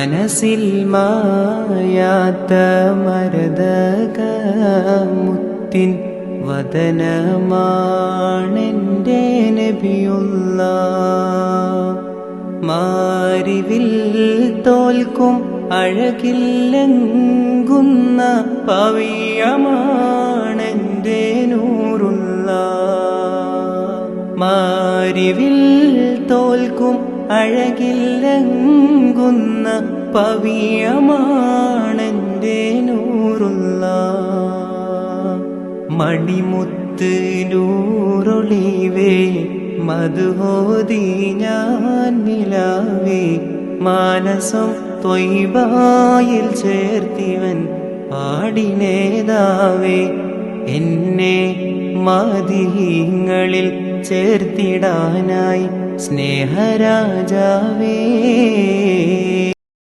മനസ്സിൽ മായാത്ത മരതകമുത്തിൻ വദനമാണെൻ്റെ നബിയുള്ള. മാരിവിൽ തോൽക്കും അഴകില്ലെങ്കുന്ന പവിഴമാണെൻ്റെ നൂറുള്ള. മാരിവിൽ തോൽക്കും അഴകില്ലെങ്കുന്ന പവിഴമാണെൻ്റെ നൂറുള്ള. മണിമുത്ത് നൂറൊളിവേ മധുഹോദി ഞാൻ നിലാവേ, മാനസം ത്വയ്ബായിൽ ചേർത്തിവൻ പാടിനേതാവേ. എന്നെ മദീങ്ങളിൽ ചേർത്തിടാനായി സ്നേഹരാജാവേ.